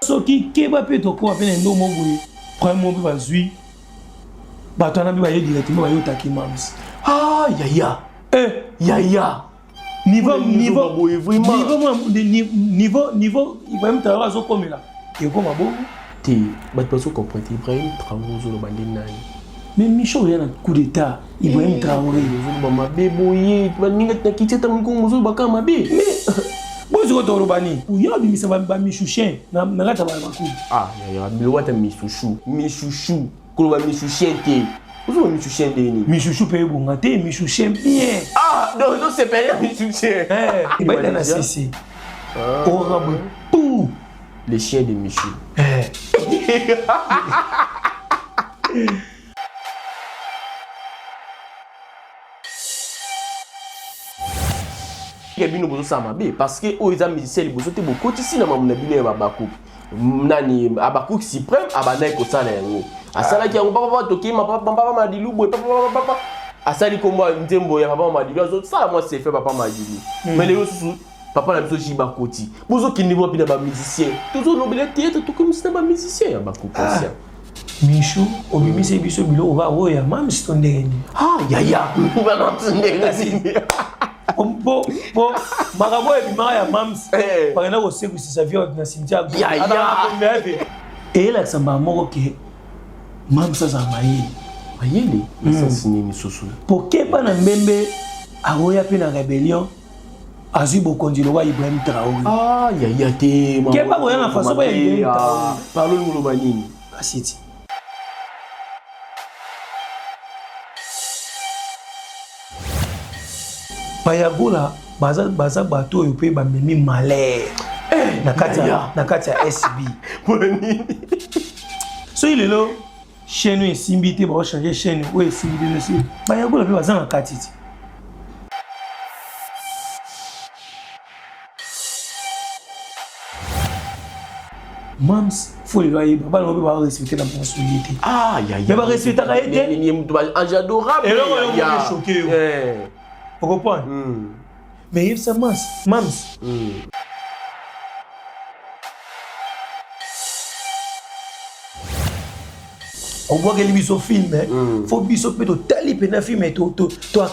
soki keba pe to ko apena ndo mo boye premier mo ba zui bato na bi ba ye directement ba yo taki mams yaya yaya niveau Ibrahim Traoré azo komela et comme bon te bato bazo comprendre Ibrahim Traoré zo lo bandi nani mais Michaud yana coup d'état Ibrahim Traoré zo lo ba beboye baninga takiteta mkongo zo ba kama be mais bozo to robani uya bi misa ba Michouchen na ngata ba ku yaya bilwata Michouchou ko ba Michouchen te ozo ba Michouchen de ni Michouchou pe bonga te Michouchen bien non c'est pas Michouchen il va dans CC au rabou pou les chiens de Michou bino bozo sama be parce que o eza musicien liboso te bokoti si na mamuna bino ya babako nani abako suprême abana ko sala yango asala ki yango papa toki papa madilu boy papa asali kombo nzembo ya papa madilu azo sala moi c'est fait papa madilu mais les autres papa na biso jiba koti bozo kindi bo pina ba musicien toujours lobele théâtre tout comme c'est ba musicien ya bako conscient Michou obimise biso bilo oba oya mam stondeni yaya ba na tsindeni Bon, Marabo et Maya Mams, par exemple, c'est que ça vient dans cimetière. Et là, ça m'a moqué. Mams, ça m'a yéli. Ça signé ni sousou. Pour qu'il n'y ait pas de membre à Roya Pena Rébellion, Azubo Kondilo Ibrahim Traoré. Yaya te. Qu'il n'y ait pas de la façon de Ibrahim Traoré. Parlons-nous le banini. Asiti. Bayagola baza bato yo pe ba memi malheur na kati ya SB so il est là chaîne est simbité ba changer chaîne ou simbité dessus Bayagola pe baza na kati ti mams faut les loyer baba no ba respecter la personnalité mais ba respecter ka été ni adorable et là on est choqué vous comprenez? Mais il s'est mams. On voit que les biso film, faut biso peut tali pena film et to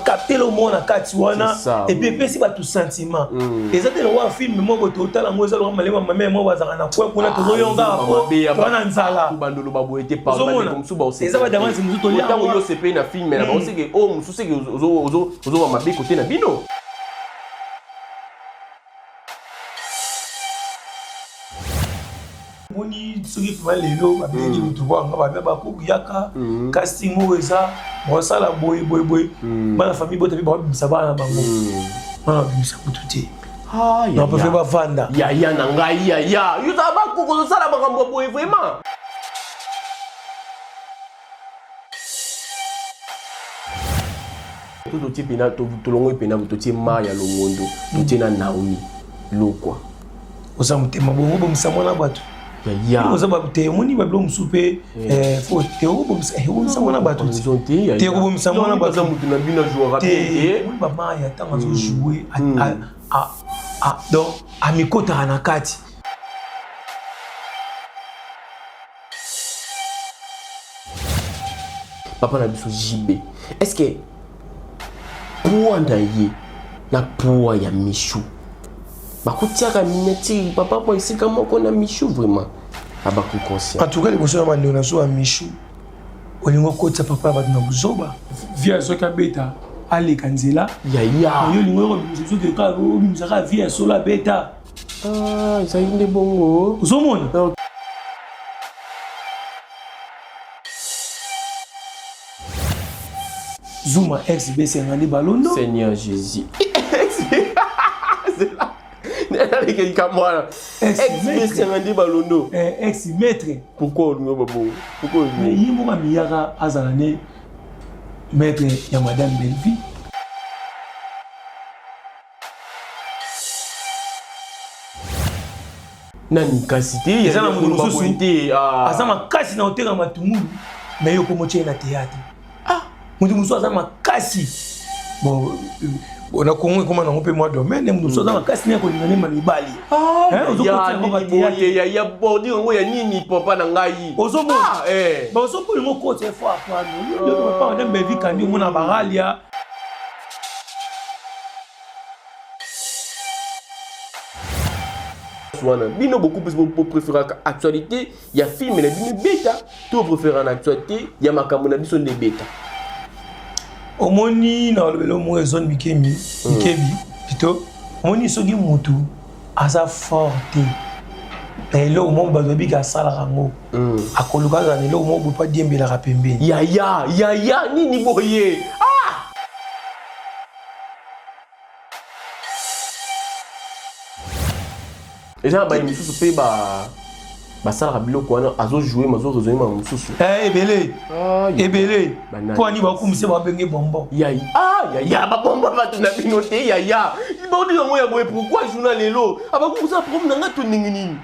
capter le monde à Katiwana et puis c'est pas tout sentiment. Et ça le voir film moi ko total moi ça le malema maman moi bazana na kwa kuna to yonga ko to nzala bandolo babo était pas comme sous ba c'est ça va demander nous to lien yo c'est pe na film mais là on sait que oh musu c'est que ozo va mabe côté na bino. Moni soki fa lelo ba bengi mutu ba ngaba ba ko yaka casting mo eza bo sala boy bana famille bota ba bisa bana bango bana bisa kututi non peut faire vanda ya na ngai ya yo ta ba ko sala ba ngambo boy vraiment tout type na to longo pena to tie ma ya longondo to tie na Naomi lokwa osa mutema bongo bomsamona bato Vous avez été moni ba blom souper faut te o bom sa o samona bato te o bom samona bato mutu na bina jouer rapide ba ma ya tanga zo jouer donc amikota na kati papa na biso JB est-ce que pour ndaye na pour ya Michou bakutiaka miniature papa pour ici comment qu'on a Michou vraiment abaku conscient en tout cas les bonsoir ba ndona so a Michou olingo kotsa papa ba na buzoba via soka beta ale kanzela ya yo lingo biso ke ka ro bimsaka via sola beta ça inde bongo uzomona Zuma XBC ngani balondo Seigneur Jésus c'est là ex-maître balondo ex-maître pourquoi babo pourquoi mais yimo ka miyaka azalane maître ya madame Belvi nani kasité ya na mundo sosuite azama kasi na oteka matumulu mais yo komoche na théâtre mundo muso azama kasi bon on a connu comment on peut moi domaine nous sommes dans la casse n'est qu'on n'est pas libali ya bordi on ya nini papa na ngai ozomo ba ozomo le mot c'est fort quoi nous pas on aime vie quand on a baralia bino beaucoup plus pour préférer actualité il y a film mais bino bêta tout préférer en actualité il y a makambo na biso de bêta omoni na le mo zone Mikebi plutôt omoni soki mutu asa forteelo mo bazobi ka sala rango akoluka zaelo mo bo pa diembela ka pembeni ya nini boye les gens ba émission se fait ba sala biloko wana azo jouer mazo raisonner ma mususu ebele pour ani ba kumse ba benge bombo ya ba bombo ba tuna binote ya ba odi ngo ya boye pourquoi journal lelo aba kumsa problème na ngato ningini.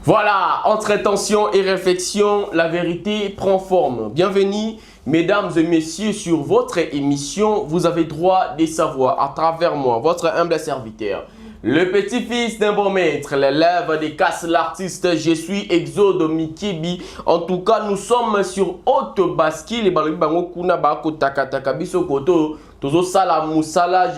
Voilà, entre tension et réflexion, la vérité prend forme. Bienvenue, mesdames et messieurs, sur votre émission. Vous avez droit de savoir à travers moi, votre humble serviteur, le petit-fils d'un bon maître, l'élève des Casse l'artiste. Je suis Exode Mikebi. En tout cas, nous sommes sur Haute Basquille. Tozo sala musala,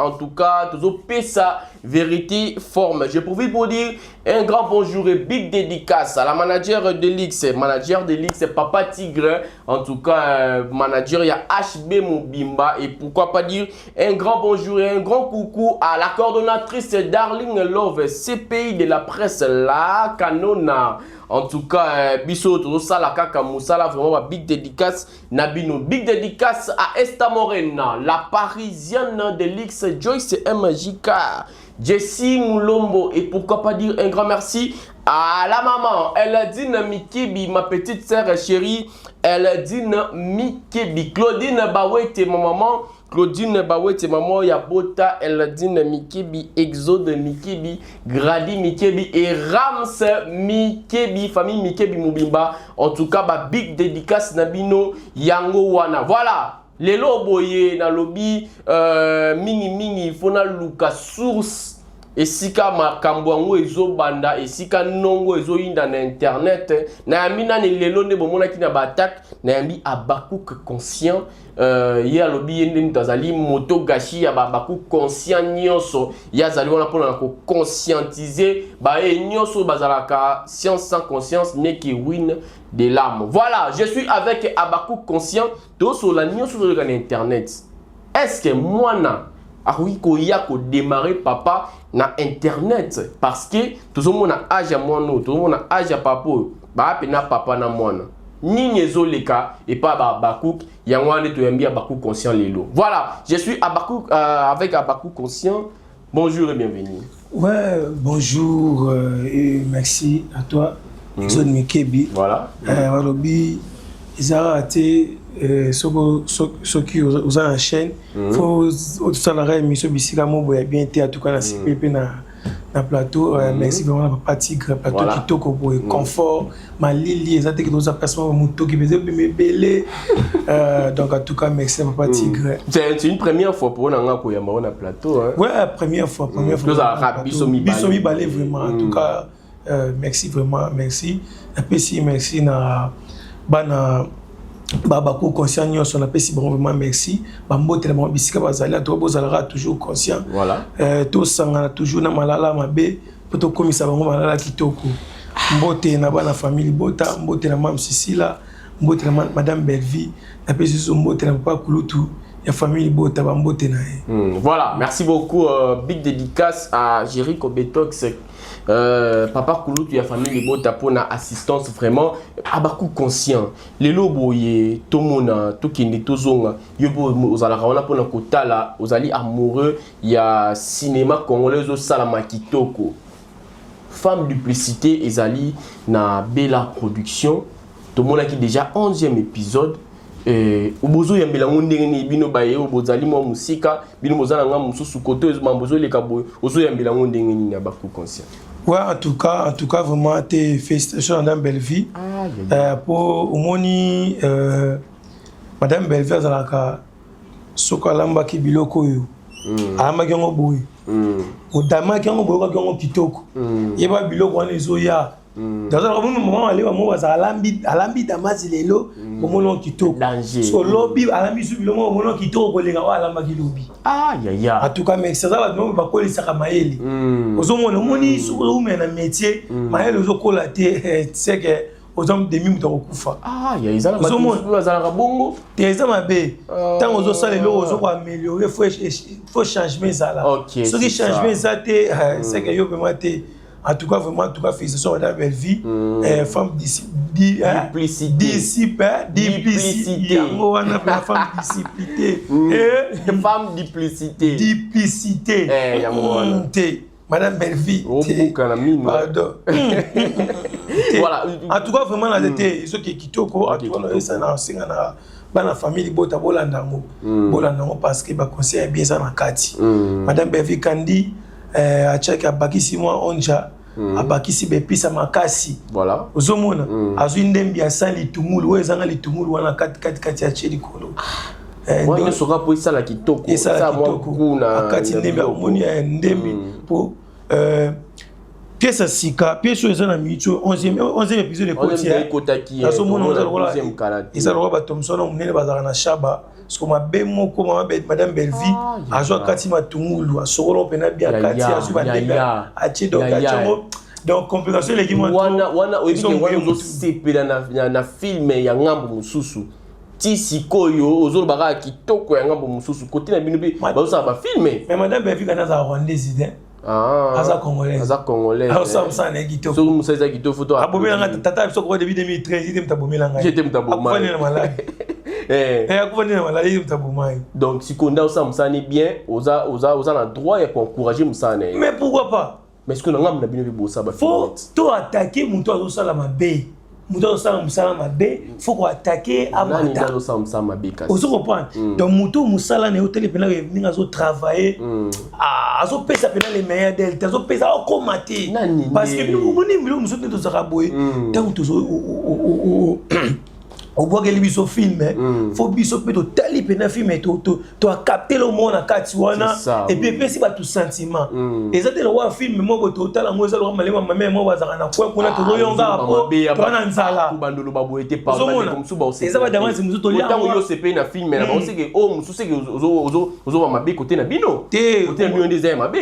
en tout cas, tozo pesa vérité forme. Je profite pour dire un grand bonjour et big dédicace à la manager de l'X. Manager de l'X, Papa Tigre. En tout cas, manager, il y a HB Mobimba. Et pourquoi pas dire un grand bonjour et un grand coucou à la coordonnatrice Darling Love, CPI de la presse, la Canona. En tout cas, biso tout ça la kaka musala vraiment big dédicace Nabino, big dédicace à Esta Morena, la parisienne de l'X, Joyce MJK, Jessie Moulombo et pourquoi pas dire un grand merci à la maman Eldine Mikebi, ma petite sœur chérie Eldine Mikebi, Claudine Bawete, ma maman Claudine Bawete, maman Yabota, Eldine Mikebi, Exode Mikebi, Grady Mikebi et Rams Mikebi, famille Mikebi Mobimba. En tout cas, big dédicace Nabino Yango Wana. Voilà, les loboye na lobby mingi fona luka source. Et si ka makambo ezo banda et si ka nongo ezo inda na internet na amina ni lelo ne bomona ki na batak na yambi Abakouk conscient ya lobi yende mtazali moto gashi ya Abakouk conscient nyonso ya zali wana pona ko conscientiser ba nyonso bazalaka science sans conscience ne ki win de l'âme. Voilà, je suis avec Abakouk conscient to so la nyonso sur internet. Est-ce que moi na oui, il y a démarrer papa na internet parce que tout le monde a âge à moi, tout le monde a âge à papa, bah pena papa na moi. Ni nezoleka et pas Abakouk, il y a un de tout Abakouk conscient lelo. Voilà, je suis Abakouk avec Abakouk conscient. Bonjour et bienvenue. Ouais, bonjour et merci à toi, Exode Mikebi. Voilà. Walobi, Isara été ceux qui ont en chaîne, faut tout ça la émission bisika mo bien été en tout cas na CPP na plateau. Merci vraiment Papa Tigre, plateau qui toko pour confort, malili exactement que nous appelons moto qui faisait me belé. Donc en tout cas merci Papa Tigre. C'est une première fois pour on ko yamba na plateau hein. Ouais, première fois. Nous a bisomi balé vraiment en tout cas merci vraiment merci. Merci na bana Abakouk conscient nyonso na pesi vraiment merci bambote na bisika bazali to bozalaka toujours conscient. Voilà. To sangana toujours na malala mabe poto komisa bango malala kitoko mbote na bana famille bota mbote na mam Sisila mbote na madame Belvie na pesi so mbote na papa Kulutu ya famille bota bambote na Voilà, merci beaucoup big dédicace à Jericho Betox. Papa Kouloutou ya famille bota pour na assistance vraiment Abakouk conscient les loboye tomona tokende tozonga yobo ozalaka wana pour na kotala ozali amoureux ya cinéma congolais au salama kitoko femme duplicité ezali na Bella Production tomona ki déjà 11e épisode obozo ya mbela ndenge ni bino baye obozali mo musika bino bozala nga mususu koto mambozo leka boyo ozo ya mbela ndenge ni Abakouk conscient. Ouais, en tout cas, vraiment, tes félicitations à Madame Belleville. Pour Omoni, Madame Belleville, Zalaka, Sokalamba Kibiloko, Alamba Gango Boy, Odama Gango Boy, Gango Kitoko, Yeba Biloko, on les Oya. Dans un moment, on va à Alambi Damas, il est là, au moment Kitoko. So, lobby, Alambi, le moment Kitoko, les gars, Alamba Kilobi. En tout cas, mais c'est ça, on va coller ça à Maëli. Aux hommes, on dit, sur le métier, Maëli, aux autres, c'est que aux hommes des mimes de Rokufa. Il y a des hommes bongo. Des hommes à B. Tant aux autres, les autres vont améliorer, il faut changer ça là. Ce qui change ça, c'est que yo vraiment en tout cas, vraiment, en tout cas, félicitations à Madame Belleville, femme diplicité. Femme disciplinée. Femme diplicité. Diplicité. Madame Belleville. Pardon. Voilà. En tout cas, vraiment, la tête, ceux qui quittent au cours, en tout cas, ça n'a pas la famille, bota bolandango. Bolandango parce que le conseil est bien ça dans Kati. Madame Belleville Kandi. A check a bakisi moi onja a bakisi be pisa makasi voilà ozomona azwindembi ya sali tumulu wezanga litumulu wana kati ya cheli kolo donc soka po isala kitoko ça moi kuna kati ndembi omoni ya ndembi po pièce sika pièce ezana micho 11e épisode de Kotia azomona ozala ezala roba Thomson munene bazaka na shaba parce que Madame Belleville a joué à Kati Matungulu, a solo pena bien Kati, a joué à Déga, a Tchedo, donc complication les guimauves. Wana na film ya ngambo mususu. Tisiko yo ozolo baka kitoko ya ngambo mususu côté na binobi baza ba filmer. Mais Madame Belleville kana za rwandaise idée. Aza congolaise. Ah ça ça na kitoko. So musa za kitoko photo. Abomela tata biso ko depuis 2013 idée mtabomela ngai. J'étais mtabomela. Donc si Konda Osamsane bien, oza na droit ya encourager Msane. Mais pourquoi pas? Mais est-ce que ngam na bino bo ça ba faut to attaquer muto azosala mabe. Muto azosala musala mabe, faut ko attaquer amata. Nani azosala musala mabe kasi. Ozo comprendre. Donc muto musala ne hôtel pena revenir azo travailler. Azo pesa pena les meilleurs d'elle, azo pesa au commater. Parce que nous moni milo musote to zaraboy. Tant to au bois que biso film faut biso peut to tali pena film to a capter le monde à Katiwana et puis si ba tout sentiment exactement le film moi to tala moi ça le malema maman moi bazaka na kwa kuna to yonga ko to na nzala bandolo babo était pas comme sous ba aussi ça va d'avance muso to lia tant yo c'est na film mais on sait que oh muso c'est que ozo mabe côté na bino côté na bino des mabe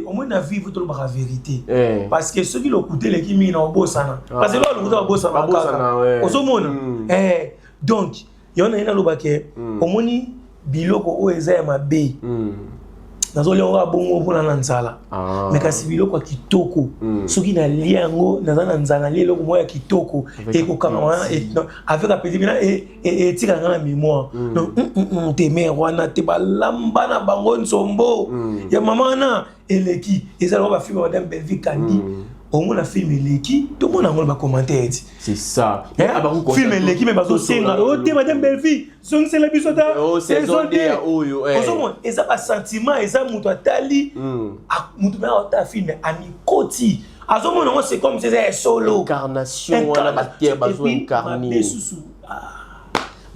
au moins na vivre to la vérité parce que ceux qui l'ont coûté les kimi na obosana parce que le coûté obosana ozo mona donc il y en a une lobake omoni biloko o eza ya mabe nazoli on va bongo mpona na nzala mais kasi biloko kitoko soki na liango nazana nzala leloko moya kitoko et ko kama avec appétit bina et tika na mémoire donc te mère wana te balamba na bango nsombo ya mama na eleki ezala ba film Madame Belleville Kandi au moins la film eleki tout le monde a un commentaire c'est ça film eleki mais bazo senga oh te Madame Belleville son c'est l'épisode c'est zone oyo et ça pas sentiment et ça muto atali muto na ota film amikoti azomona ngo c'est comme c'est solo incarnation wana batie bazo incarner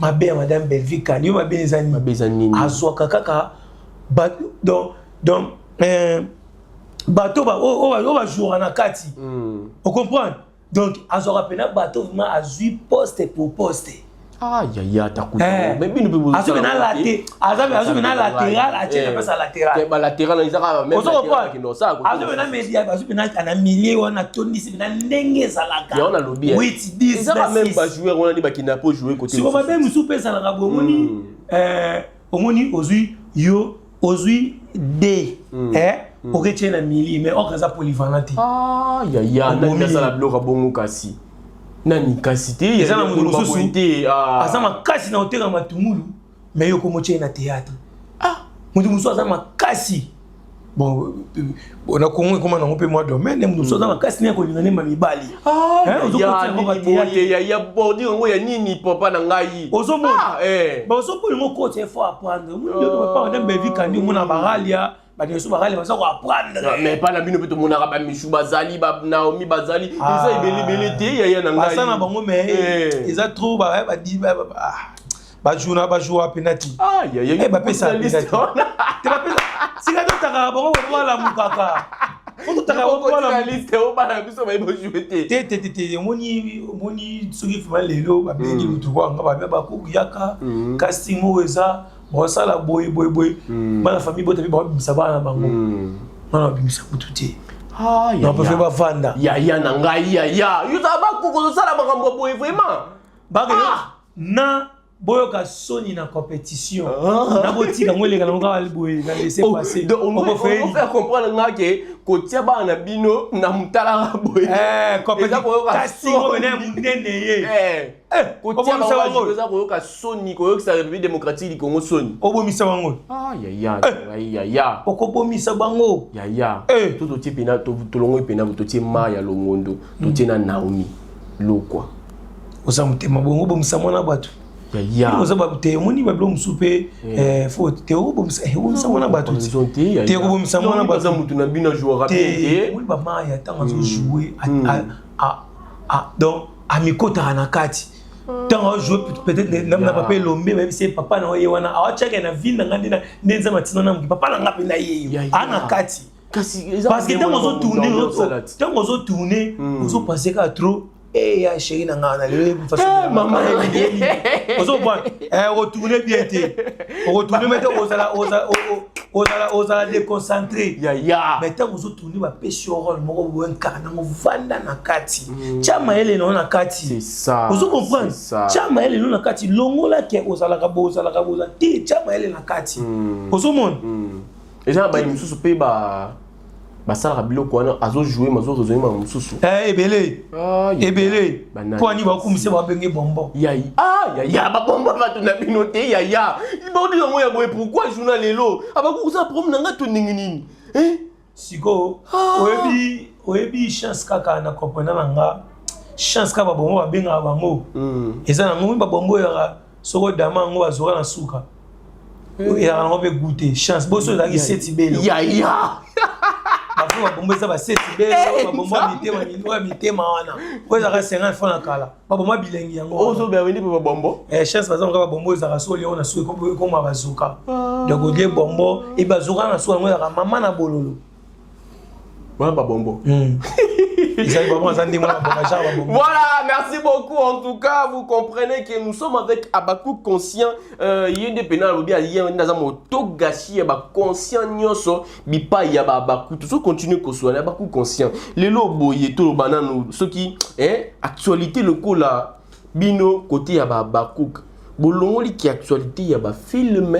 ma belle Madame Belleville Kandi ma bezani azwa kaka donc bateau va jouer na kati on comprend donc azora pena bateau vraiment azui poste pour poste ya takuta mais bino pe bozo azobena latéral atien pas ça latéral ba latéral na izaka même latéral no ça azobena media azobena ana milieu wana tondisi bena ndenge zalaka ya on a lobby oui 10 izaka même ba joueur on a dit ba kina po jouer côté si on va même souper ça la bomoni omoni ozui D pour retirer la mili mais on reza polyvalent ya nani ça la bloc bongo kasi nani kasi te ya na mundo mususu azama kasi na hôtel Matumulu mais yo komo tchena théâtre mundo mususu azama kasi bon on a comment on peut moi domaine mundo mususu azama kasi ne ko lingane mibali ya bodi ngo ya nini papa na ngai ozomona ba ozopo ngo coach faut apprendre mundo pas Madame Belleville Kandi mona baralia baniso bakale baza ko apprendre mais pas la bino peut mon arabe Michou Bazali ba Naomi Bazali ils ont belé te yaya na ngai ça na bango mais ils a trop ba di ba jouna ba joua penalty yaya ba pesa penalty te ba pesa sika to taka bango ba la mukaka on taka ba la liste o ba na biso ba ibo jouer te moni soki fima lelo ba bengi lutu kwa nga ba ko yaka casting mo eza bon ça la boy la famille bote ba bimisa bana bango na bimisa kutu te na peut faire ba vanda yaya na ngai yaya yo ta ba ko sala makambo boy vraiment ba na boyo ka soni na compétition na botika ngolenga nga boy na laisser passer on peut faire comprendre nga ke ko tia ba na bino na mutala boy compétition casting o bene munene ye ko tia ba jouer ko ka soni ko sa République démocratique du Congo soni obomisa bango yaya okobomisa bango yaya to tie pena to longo pena to tie Maya Longondo to tie na Naomi lokwa osamutema bongo bomisa mwana batu yaya oza ba te moni ba blo musupe faut te obomisa mwana batu te obomisa mwana batu mutu na bina jouer rapide moni ba Maya tanga zo jouer donc amikota na kati tant jouer peut-être na papa lombe même si papa na ye wana awa chaka na ville na ngandi na ndenza matina na papa na ngape na ye ana kati parce que tant on tourner on se passer ka trop ya chérie na ngana le façon maman on se bon retourner bien té retourner mettre osala déconcentré yaya mais tant on se tourner ba pêche rôle moko bo encarna mo vanda na kati chama ele no na kati c'est ça vous comprendre chama ele no na kati longola ke osala ka boza ti chama ele na kati vous monde et ça ba mususu pe ba basala biloko wana azo jouer mazo raisonner ma mususu ebele po ani ba kumise ba benge bombo yaya ba bombo ba to na binote yaya ba odi ngo ya boye pourquoi journal lelo aba ku sa problème nanga to ningini siko oyebi chance kaka na comprendre nga chance ka ba bombo ba benga bango eza na ngomba bombo ya soko dama ngo bazora na suka ya ngo be goûter chance boso za ki seti belo yaya ba bombo za ba seti belo ba bombo mitema wana ko za ka 50 francs na kala ba bombo bilengi yango ozo be wendi ba bombo chance bazanga ba bombo za ka soli ona suka ko ma bazuka donc odie bombo e bazuka na suka ngo ya mama na bololo ba bombo Voilà, merci beaucoup. En tout cas, vous comprenez que nous sommes avec Abakouk conscient. Il y a des pénals, il y a des togashi, conscient nyoso, bipa yaba Abakouk. Tout ça continue qu'on soit Abakouk conscient. Les lobos, y tout le banane, ce qui est actualité le coup là, bino côté yaba Abakouk. Bolongoli qui actualité yaba film.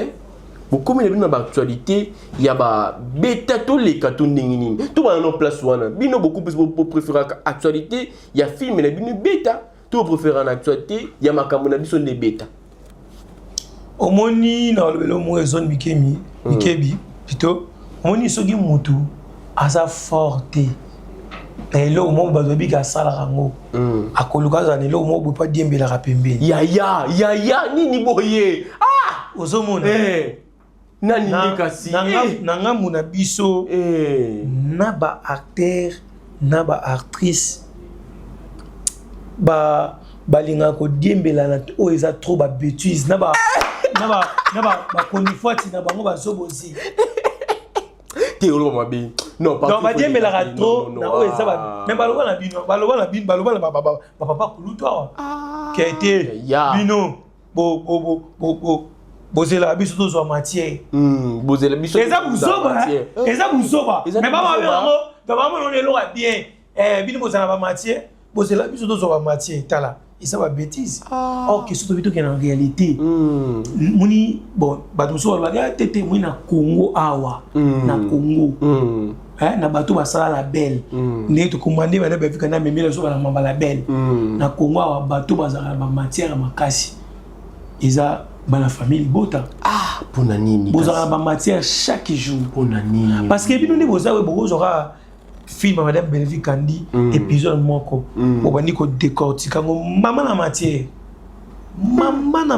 Comme il y a une actualité, il y a bêta tous les cartons ningini. Tout va en place wana. Bino beaucoup plus pour préférer actualité, il y a film mais une bêta. Tout préférer en actualité, il y a ma camona biso des bêta. Omoni na le mo zone Mikebi plutôt. Omoni sogi mutu asa forte. Et là, au moment où bazobi ka sala rango, akoluka za ne lo mo bo pa diembela ka pembeni. Yaya nini boye. Ozomona. Nani kasi nanga muna biso na ba acteur na ba actrice balinga ko diembela na o eza trop ba bêtise na ba konifati na bango bazobozi te olo mabe non pas donc ba diembela ka trop na o eza ba même baloba na papa kuluto qui a été bino bozela biso to zo matière bozela biso eza buzoba mais maman on est là bien bino bozela ba matière bozela biso to zo ba matière tala isa ba bêtise or que surtout bito que en réalité muni bon bato so ba ga tete muni na Congo awa na Congo na bato basala la belle ne to commandé ba ba fika na memela so ba la belle na Congo awa bato bazala ba matière makasi isa la famille bota pour nini bozala ba matière chaque jour pour nini parce que bino ne bozawe bozora film madame Belvi Kandi épisode moko obani ko décortiquer maman na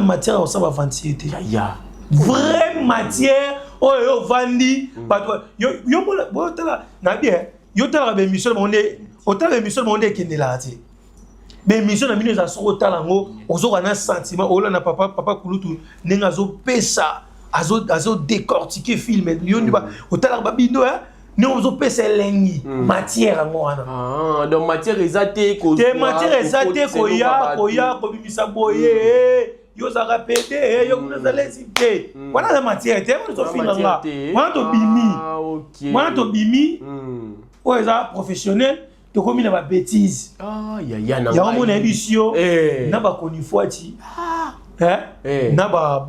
matière au ça va fantier ya vraie matière oyo vandi bato yo mo tala na bien yo tala ba émission monde otala émission monde kendela ti ba émission na bino za so otala ngo ozoka na sentiment ola na papa kulutu nenga zo pesa azo décortiquer film yo ni ba otala ba bino nous avons fait matière à moi. Ah, donc matière exatée, matière exatée, koya, bimisa boye, yo za répéter, yo na zalesité. Voilà la matière, nous avons fini là. Moi to bimi. Moi to bimi. Ouais, ça professionnel, to comme il a bêtise. Ah, ya mon édition, na ba koni foati. Na ba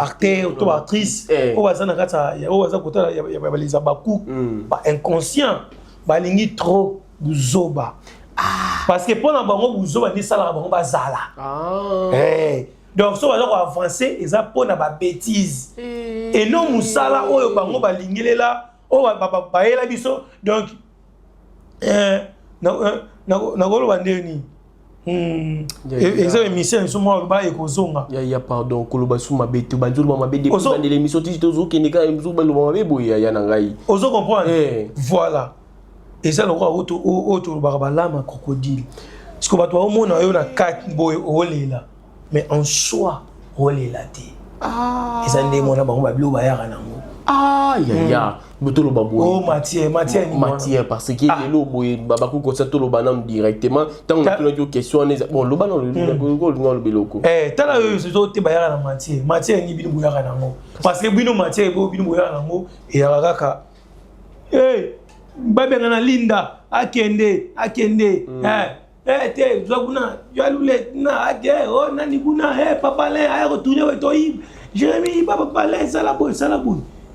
acteur ou actrice o bazana kata o baza kota ya baliza baku ba inconscient balingi trop buzoba parce que pendant bango buzoba ni sala bango bazala donc so baza ko avancer eza pona ba bêtise et non musala oyo bango balingelela o ba yela biso donc na golo bandeni Exactement, mission ils sont morts ba ekozonga. Ya pardon, koloba suma beto banzulu mabe depuis dans l'émission tizo keneka mzu ba mabe boya ya na ngai. Ozo comprendre. Voilà. Et ça le roi auto ba lama crocodile. Parce que ba toi au monde yo na 4 boy olela. Mais en soi olela te. Ah. Et ça ndé mona ba ba bilo ba ya nango. Ah ya. Botolo baboy. Oh matière parce que les loboy babaku ko tolo banam directement tant que tu question bon lo banon le biloko. Tala yo so te bayaka na matière ni bino boyaka nango parce que bino matière bino boyaka nango et yakaka babenga na linda akende te zokuna yalule na ake oh nani kuna papa le ay retourner wetoyi Jérémy papa le sala boy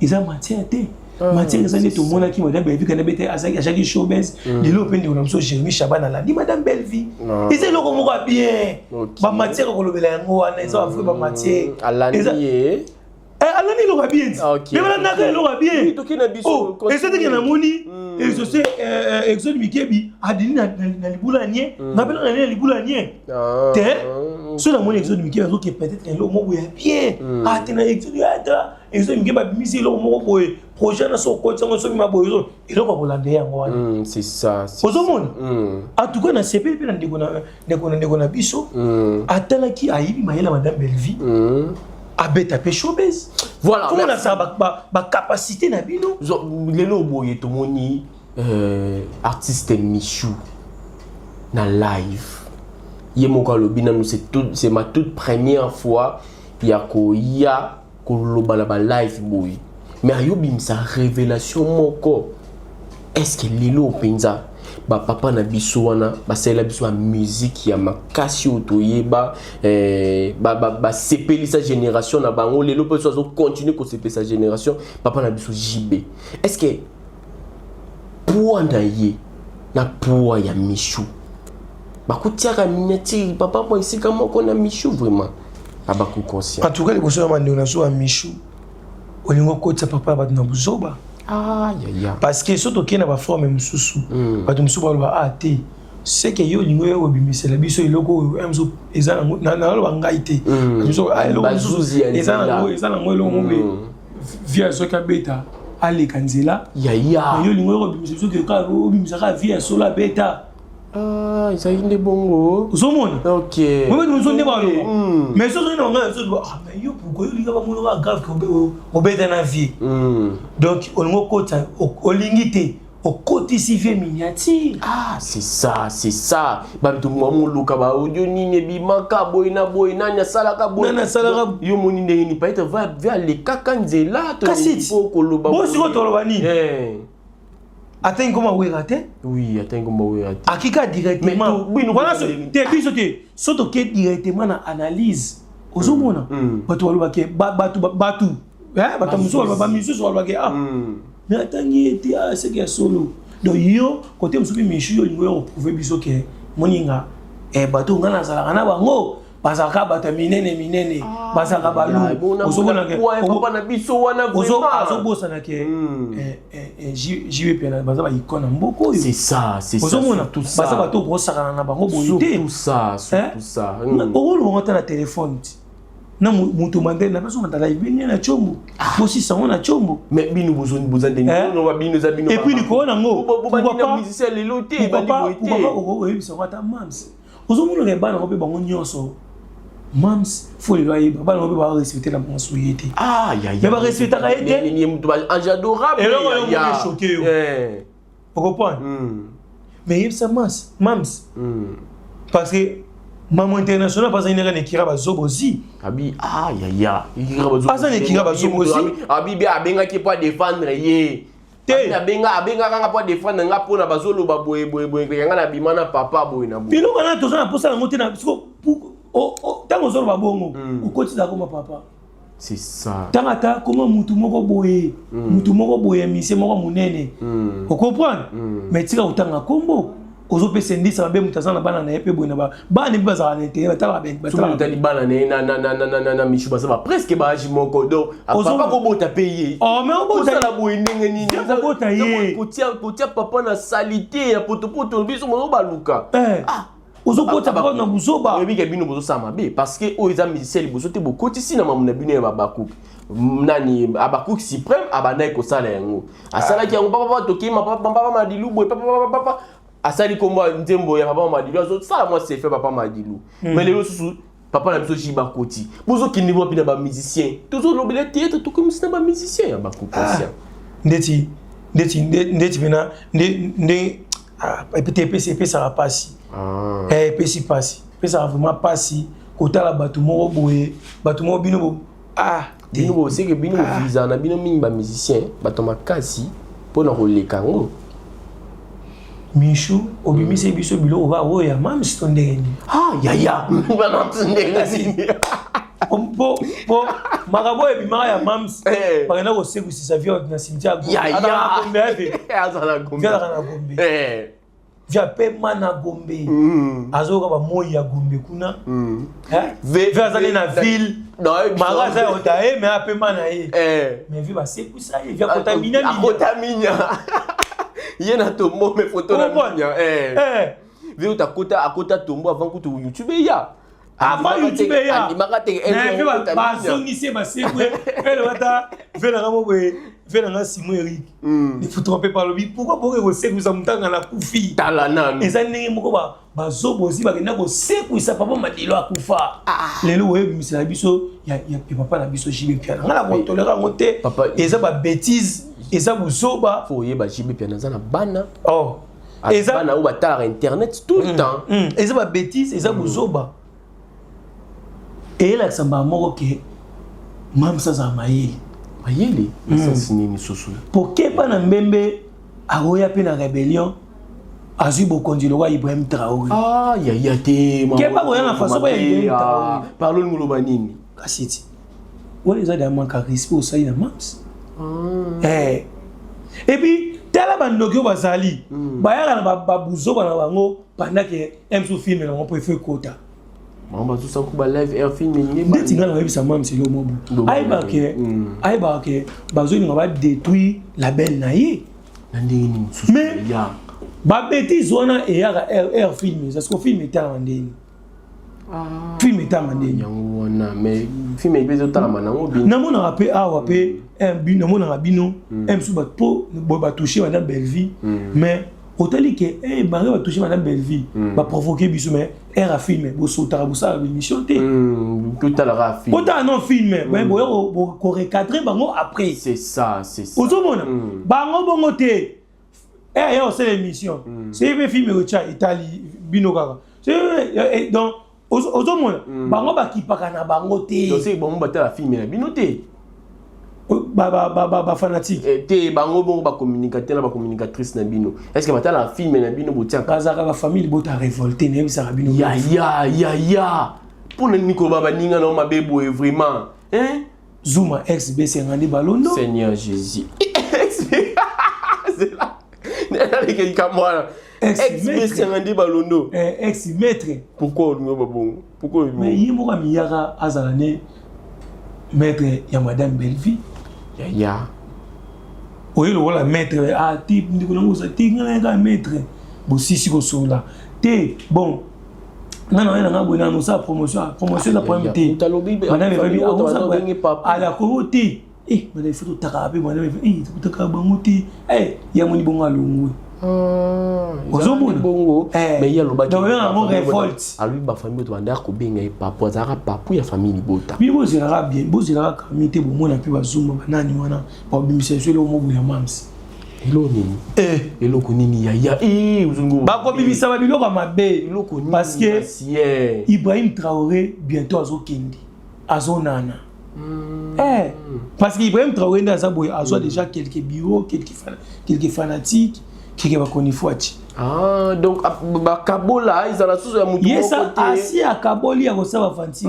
ils ont matière te matière ça n'est tout le monde qui madame Bellevie quand elle à chaque showbiz de l'open de l'homme Jérémy Chabana là dit madame Bellevie et c'est le comment va bien ba matière ko lobela yango ana ils ont fait ba matière alani alani lo va bien mais voilà na lo va bien oh et c'est que na moni et je sais Exode Mikebi adini na libula nie ngapela na libula nie te so na moni Exode Mikebi azo que peut-être un lo mo bien te na Exode Mikebi ba bimisi lo mo boye projet na so ko tsango so mi maboyo et lo ko bolande yango wana c'est ça ozo moni en tout cas na CP pe na ndeko na biso atala ki ayibi mayela madame Bellevie abeta pe showbiz. Voilà. Comment on a ça ba capacité na bino? Lelo boye to moni artiste Michou na live. Yemoko lobina nous c'est ma toute première fois ya ko lobala ba live boy. Mais ayobim sa révélation moko. Est-ce que lelo penza ba papa na biso wana ba sela biso musique ya makasi otoyeba ba sepeli sa génération na bango lelo pe so continuer ko sepeli sa génération papa na biso JB est-ce que pour ndaye na pour ya Michou ba kotiaka miniature papa moi ici comment qu'on a Michou vraiment aba ko conscient en tout cas les bosso mande na so Michou olingo kotsa papa ba na buzoba parce que surtout qu'il y a une forme mususu ba to mususu ba te c'est que yo lingo yo bimisela biso iloko emzo ezana na lo bangaite biso eloko mususu ezana ngo lo ngo via so ka beta ale kanzela yo lingo yo bimisela biso ke ka bimisela via so la beta ça y est bongo uzomona OK moi nous on débat mais ça on a ça mais yo pourquoi yo linga ba mo grave ko beta na vie donc on ngo kota o lingité au côté civil miniature c'est ça ba to mo luka ba audio nini bimaka boyina nya sala ka boyina yo moni ndenge ni paita va vers les kakanzela to faut ko loba bo si ko to loba ni attends comment oui raté oui attends comment oui raté akika directement voilà te biso te soto ke directement na analyse ozomona bato waloba ke batu batu muso waloba muso waloba ke mais attends te c'est que solo donc yo côté muso bi Michou yo lingo yo prouver biso ke moninga bato ngana sala na bango basaka bato minene basaka balu ozomona ke papa na biso wana vraiment azobosana ke JV pena baza ba icône mboko c'est ça ozomona tout ça basa bato bosaka na bango boyité tout ça olo ngota na téléphone na mutu mandé na personne mantala ibenge na chombo bosi sango na chombo mais bino bozon de non ba bino za bino et puis niko na ngo pourquoi musicien le loté ba liberté pourquoi oyebisa ngata mams ozomuna ke bana ngobe bango nyonso mams faut le loyer bana ngobe ba respecter la mensualité mais ba respecter ka été ni mutu ba ange adorable et là on est choqué vous comprenez mais yebisa mams parce que maman international pas une reine qui raba zobozi abi ikira bazo pas une qui raba zobozi abi be abenga ki pour défendre ye te abenga kanga pour défendre nga pona bazolo ba boye nga na bimana papa boye na boye bilo kana tozo na posa na ngote na tango zolo ba bongo ukotisa koma papa c'est ça tangata comment mutu moko boye mise moko munene vous comprenez mais tika utanga kombo ozo pese ndisa babe mutazana bana na yepe boina ba bana bibaza na intérêt batala ben batala tali bana na mishuba ça va presque ba aji moko do papa ko bota payer mais on bota la boye ndenge nini ça bota ye kotia papa na salité ya poto biso mo baluka ozo kota papa na buzoba yebi ke bino bozo sama be parce que o eza musicien bozo te bokoti si na mamuna bino ya babaku nani abaku suprême abana ko sala yango asala ki yango papa tokima papa madilu boy papa asali komba nzembo ya papa madilu azo ça moi c'est fait papa madilu mais les autres papa na biso jiba koti bozo kindi bo pina ba musicien toujours lobele théâtre to comme c'est ba musicien ya ba conscient ndeti bina peut-être ça va passer pesi passer ça va vraiment passer kotala batu moko boye batu moko bino bino bo c'est que bino visa na bino mingi ba musicien bato makasi pona koleka ngo Michou, obimise biso bilo oba oya mam stondeni. Ya. Bana tsendeni. Po magabo e bimara ya mams. Parena ko seku si sa via na cimetière. Ya. Azala Gombe. Via pe mana Gombe. Azoka ba moyi ya Gombe kuna. Via zali na ville. Magaza ya otae mais ape mana ye. Mais vi ba seku sa ye via contaminer. Yena tombo me photo na minya vi utakota akota tombo avant que tu YouTube ya avant YouTube ya makate vi ba songi se ba sekwe ele wata vela ngamo be vela nga Simon Eric ni photographe par le pourquoi pour sekwe za mutanga na kufi tala nani eza ndenge moko ba zobozi ba kenda ko sekwe sa papa madilo akufa lelo we misala biso ya papa na biso jibe piana ngala ko tolera ngote eza ba bêtise eza buzoba faut yeba jibe piano za na bana eza bana ou batala internet tout le temps eza ba bêtise eza buzoba et la samba moko ke mam sa za mayele ça sinini susu pour que bana mbembe aroya pe na rébellion azui bokondi lo wa Ibrahim Traoré ya te ke ba ko na faso ba Ibrahim Traoré parlons nous lo banini kasiti wala eza da manka respect au sai na mams et puis tala bandokyo bazali bayaka na babuzoba na bango pendant que emso film na ngo préfet kota mamba tout ça ku ba live air film ni ba ndeti ngana webisa mam c'est le mobu aiba ke bazoni ngaba détruire label na ye na ndini susu ya ba bêtise wana e ya air film parce que film était en ndeni film était en ndeni yango wana mais film e bezo tala manango bi namona rapé awa pe un but namona rabino emsu ba to ba toucher madame Belleville mais otali ke ba toucher madame Belleville ba provoquer biso mais era film bo sotara bo sa émission té tout à la film ota non film mais bo ko recadrer bango après c'est ça ozomona bango bongo té ya c'est l'émission c'est un film au Tchad Italie bino kaka c'est donc ozomona bango bakipaka na bango té donc bango batala film na bino té ba fanatique té bango bongo ba communicateur na ba communicatrice na bino est-ce que batala film na bino botia kazaka ba famille bota révolté na bisa bino ya pour Nico baba ninga na mabebo vraiment Zuma XB ngandi balondo Seigneur Jésus c'est là avec quelqu'un moi ex-maître ngandi balondo ex-maître pourquoi nous babon pourquoi mais yimo ka miyaka azalane maître ya madame Belleville ya oyo wala maître type ndiko nango sa tinga nga maître bo sisi ko sola te bon Non, non, non, non, ça promotion la première thé. Madame est à la côté. Eh, madame, il faut taper, madame, il faut taper, eh, il y a mon bon à l'eau. Bongo. Mais il y a le bâtiment. Donc, il y a un révolte. À lui, ma famille, tu vas dire que bien, papa, Zara, papa, la famille, Bota. Oui, vous irez bien, vous irez à comité, vous m'en appuyez à Zoom, banani, wana, pour bien sur le mot, vous y mams. Hello nini hello konini ya uzungu ba ko bibisa ba biloko mabe parce que Ibrahim Traoré bientôt azokende azonana parce que Ibrahim Traoré ndaza boy azo déjà quelques bureaux quelques fanatiques qui va connaître Fouati. Donc ba Kabola ils ont sous ya mutu côté yesa asi a Kaboli ya kosaba fanti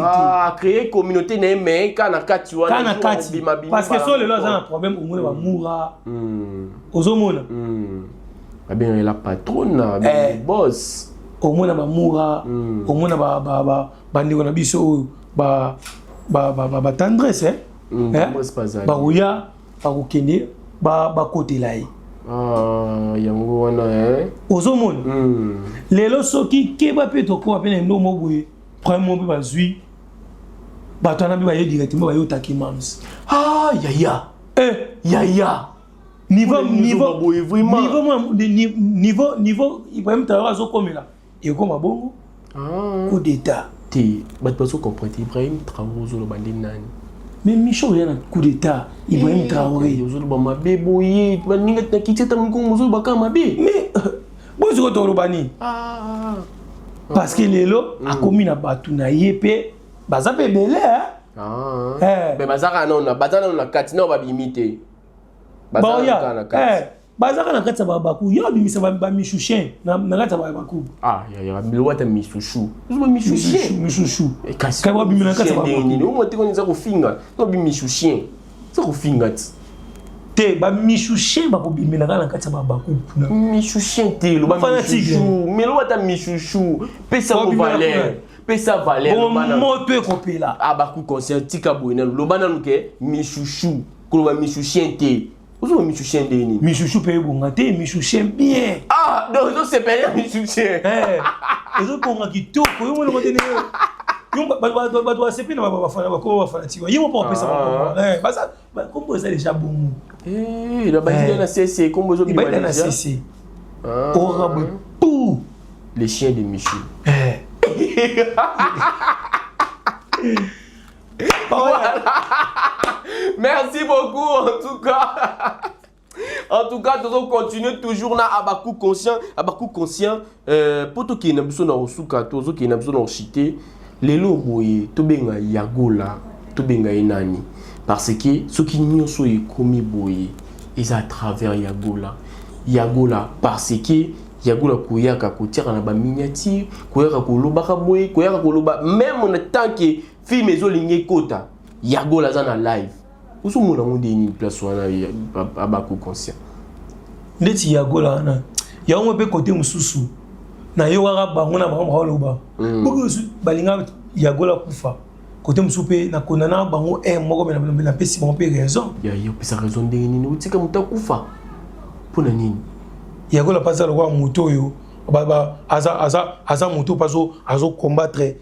créer communauté na mais kana kati wana parce que so le là un problème au moins ba moura ozomona bien la patronne boss au moins ba moura au moins ba ndiko na biso ba tendresse ba ruya ba kokende ba côté là yango wana ozomona lelo soki keba pe to ko apena ndo mo boye premier mo ba zui ba to na bi ba ye directement ba yo taki mams yaya niveau Ibrahim Traoré azo komela e ko mabongo coup d'état ti ba to comprendre Ibrahim Traoré zo lo bandi nani. Mais Michel, il y a un coup d'état. Ibrahim Traoré. Mais, parce que les lots a commis na batuna yépé, baza pe belé hein. Mais bazaka non na bazana na katina ba bimité. Bazaka na kat. Bazaka na kat sa babaku. Yo bimisa ba michouchen na kat ba babaku. Ya milwa ta michouchou. Zo michouchen. Michouchou. E kasi ka ba bimina kat sa babaku. Ni mo te ko ni za ko finga. No bi michouchen. Za ko finga te ba michouchen ba ko bimina na kat sa babaku. Michouchen te lo ba michouchou. Milwa ta michouchou. Pesa ko valeur. Pesa valeur bana. Mo to ko pela. Abaku concert tika boina lo bana nuke michouchou. Ko ba michouchen te. Vous avez Michouchen Deni. Michouchou paye bongaté, Michouchen bien. Donc c'est payé Michouchen. Les autres pour qui tout, pour eux le modèle. Ils doit se payer na ba fanatique. Ils vont pas payer ça. Bah ça comme ça déjà bon. La base na CC comme vous avez bien na CC. Orabe pou les chiens de Michou. Voilà. Merci beaucoup en tout cas. En tout cas, nous continuons toujours na Abakou conscient. Pour tout qui n'a besoin de souka, tout qui n'a besoin de chiter, les lots boye, tout benga yagola, tout benga enani. Parce que ceux qui n'y sont commis boye, ils à travers yagola. Yagola parce que yagola koyaka kotiaka na ba miniature, koyaka kolobaka boye, koyaka koloba même en tant que fille maison ligne kota. Yagola za na live. Où sont mon amour de place wana Abakou conscient. Neti Yagola na. Ya on peut côté mususu. Na yo wara bango na bango loba. Boko balinga Yagola kufa. Côté musupe na konana bango moko na pesi bon pe raison. Ya yo pesa raison de nini utika muta kufa. Pona nini? Yagola pasa lo wa moto yo. Aza moto paso azo combattre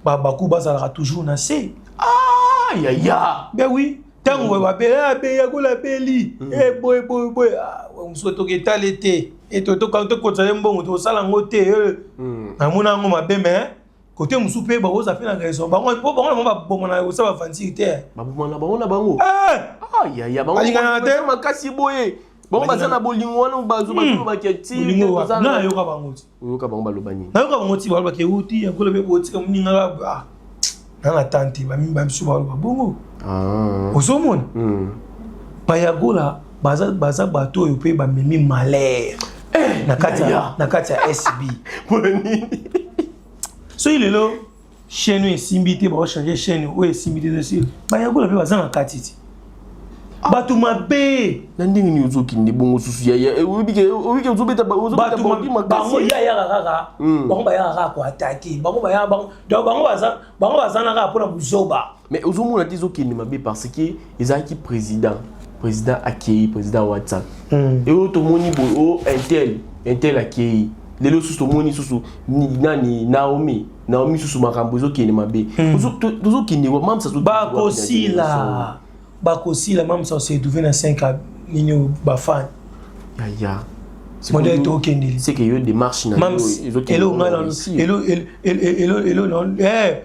Bakou bazala toujours na se. Ya. Ben oui. Tant on va appeler Yagola peli. Boy. On souhaite que tal été. Et tout quand tu continues bon, tu sala ngote. Amuna ngoma beme. Côté musupe ba oza fait na raison. Ba on ba bon na osa ba fantique. Ba bon na bango. Ya bango. Alingana te makasi boye. Bon baza na bolingo wana bazo ba keti. Na yo ka bango. Yo ka bango ba lobani. Na yo ka bango ti ba ke uti Yagola be boti ka muninga ba. Na tante ba mi ba msuba ba bongo. Ozomona ba Yagola baza bato yo pe ba memi malheur na kati ya SB pour nini so il est là chaîne esimbité ba changer chaîne o esimbité dessus ba Yagola pe baza na kati ti bato mabe na ndingi ni uzoki ndi bongo susu ya obike uzobeta bango ya kaka bango ba ya kaka ko attaquer bango baza na kaka pona buzoba. Mais aux hommes on a dit qu'ils ne m'avaient parce que ils ont qui président accueilli président WhatsApp et tout le monde intel accueilli lelo susu moni susu nani Naomi susu makambo ezokende mabe tozokende mamsa bakosila mamsa se trouvé na 5 nini bafan ya modèle tokende c'est que yo démarche na elo non mais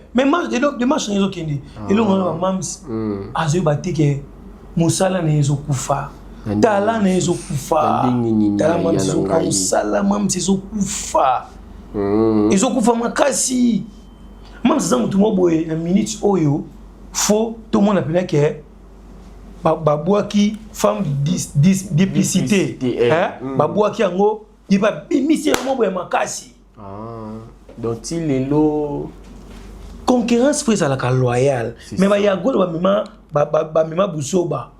démarche ezokende elo ngala mams azo batike musala na ezokufa tala na ezokufa tala mams musala mams ezokufa ezokufa makasi mams za mutu moboye na minute oyo fo tout le monde appelait que babouaki femme duplicité babouaki yango iba bimisi moboye makasi donc il est lo concurrence prise à la loyale mais ba ya golo ba mema buzoba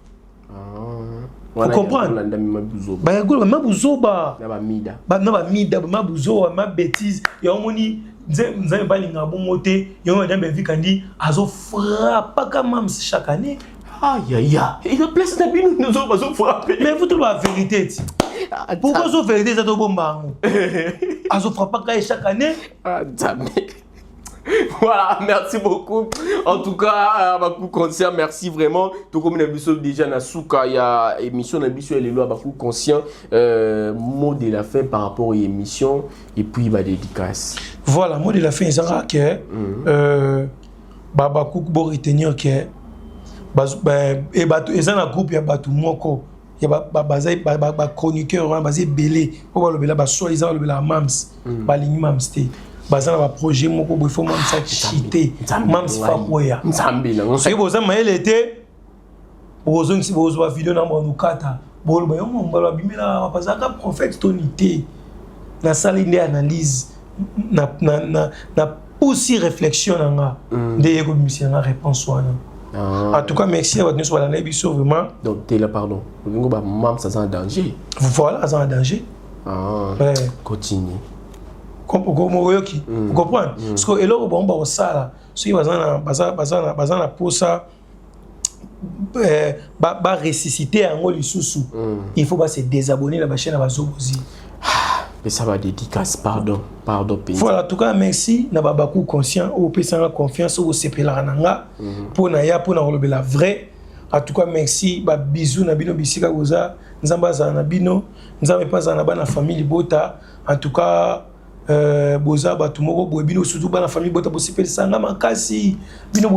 vous comprenez ba ya golo ba mema buzoba na ba buzoba ma bêtise ya omoni nzambe balinga bongote yo madame Vikandi azo frappa même chaque année. Aïe. Il a place d'abîme nous ont frappé. Mais vous trouvez la vérité. Pourquoi la vérité ça doit bomba? Azo frappa chaque année. Voilà, merci beaucoup. En tout cas, Abakou Conscient, merci vraiment. Tout comme l'émission déjà Nasuka, il y a émission d'émission et les lois Abakou Conscient. Mot de la fin par rapport aux émissions et puis ma dédicace. Voilà, mot de la fin, c'est que Abakou bon retenir que et un groupe il y a batu moko il y a chroniqueur basé belé pour le bela ba soi-disant le bela mams ba lingi mams té bazana ba projet moko bo faut mams chité mams fakoya nzambi na so boza maele était bozo nsi bozo ba vidéo na mo kata bolo ba yo mo mbala bimela bazaka prophète tonité na salle de analyse na aussi réflexion nga ndeye ko mission na réponse wana. En tout cas, merci à votre nous la émission vraiment. Donc, t'es là, pardon. Vous ça en danger. Voilà, ça en danger. Ouais. Continue. Vous comprenez? Parce que là, on va ça là. Si vous avez pour ça, ressusciter un mot sous. Il faut se désabonner la chaîne à Bazobozi. Mais ça va dédicace, pardon, pays. Voilà, en tout cas, merci. N'a pas beaucoup conscient, ou personne confiance, ou c'est pelananga pour la vraie. En tout cas, merci. Ba bisous na bino bisika goza, nzamba za na bino, nzamba pas za na bana famille bota. En tout cas, boza ba tumoko bo bino surtout bana famille bota bo sipel sanga makasi. Bino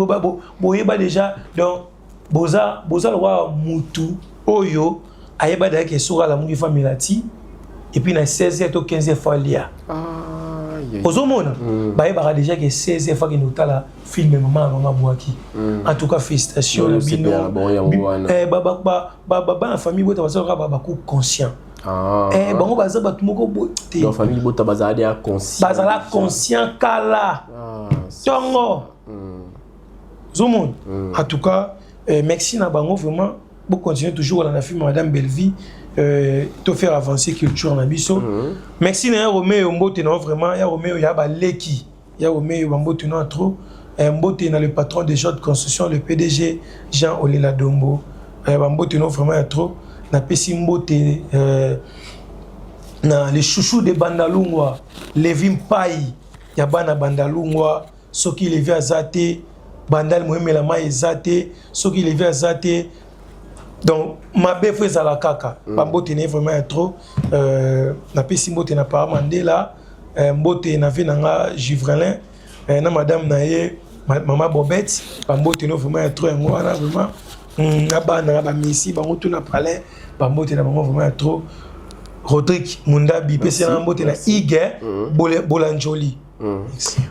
bo yeba déjà donc boza le roi mutu oyo ayeba da ke sura la mungi famille lati. Et puis, il y a 16 ou 15 fois lié. Aux hommes, il y a déjà 16 fois qu'il y a un film en tout cas, félicitations. La famille est conscient. La famille est conscient. En tout cas, merci vraiment. Vous continuez toujours à la film Madame Belleville. To faire avancer culture na biso. Merci na Roméo Mbote na vraiment ya Roméo ya ba leki ya Roméo Mbote na trop Mbote na le patron des gens de construction le PDG Jean Olela Dombo Mbote na vraiment ya trop na pesi Mbote na les chouchous de Bandalungwa Levin Pai ya bana Bandalungwa soki levi azate Bandal Moemela mai ezate soki levi azate. Donc, ma belle frère à la caca. Mbote n'est vraiment trop. Na pesi mbote na pas Mandela. Mbote na fait nanga Givrelin. Na madame naye maman Bobette. Mbote n'est vraiment trop. Moi na vraiment. Na ba Messi. Ba ngoto na palais. Mbote na vraiment trop. Rodrigue Mundabi. Pesi na mbote na Ige. Bolanjoli.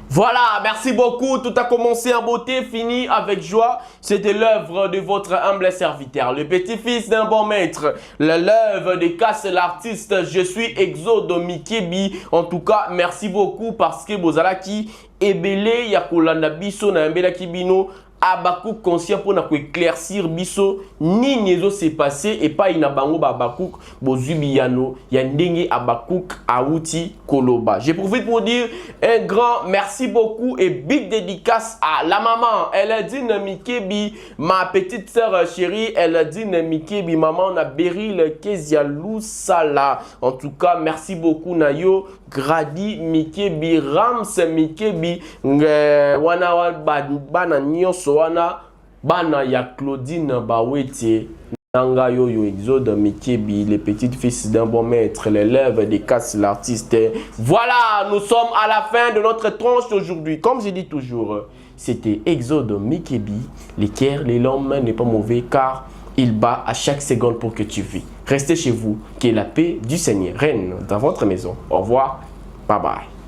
Voilà, merci beaucoup. Tout a commencé en beauté, fini avec joie. C'était l'œuvre de votre humble serviteur, le petit-fils d'un bon maître. L'œuvre de Casse l'artiste. Je suis Exode Mikebi. En tout cas, merci beaucoup parce que Bozalaki Ebele Yakolanda Biso na Mbela Kibino. Abakou conscient pour éclaircir biso ni s'est passé et pas inabango Abakouk bozubiano yandenge Abakouk Aouti Koloba. Je profite pour dire un grand merci beaucoup et big dédicace à la maman. Elle a dit Mikebi, ma petite sœur chérie, elle a dit Mikebi, maman na Beryl Kezialou Sala. En tout cas, merci beaucoup Nayo. Grady Mikebi, Rams Mikebi, wana bana nyonso wana bana ya Claudine Bawete. Nanga Yoyo Exode Mikebi, les petites fils d'un bon maître, l'élève des casses, l'artiste. Voilà, nous sommes à la fin de notre tranche aujourd'hui. Comme je dis toujours, c'était Exode Mikebi. L'équerre, les l'homme n'est pas mauvais car il bat à chaque seconde pour que tu vis. Restez chez vous, que la paix du Seigneur règne dans votre maison. Au revoir, bye bye.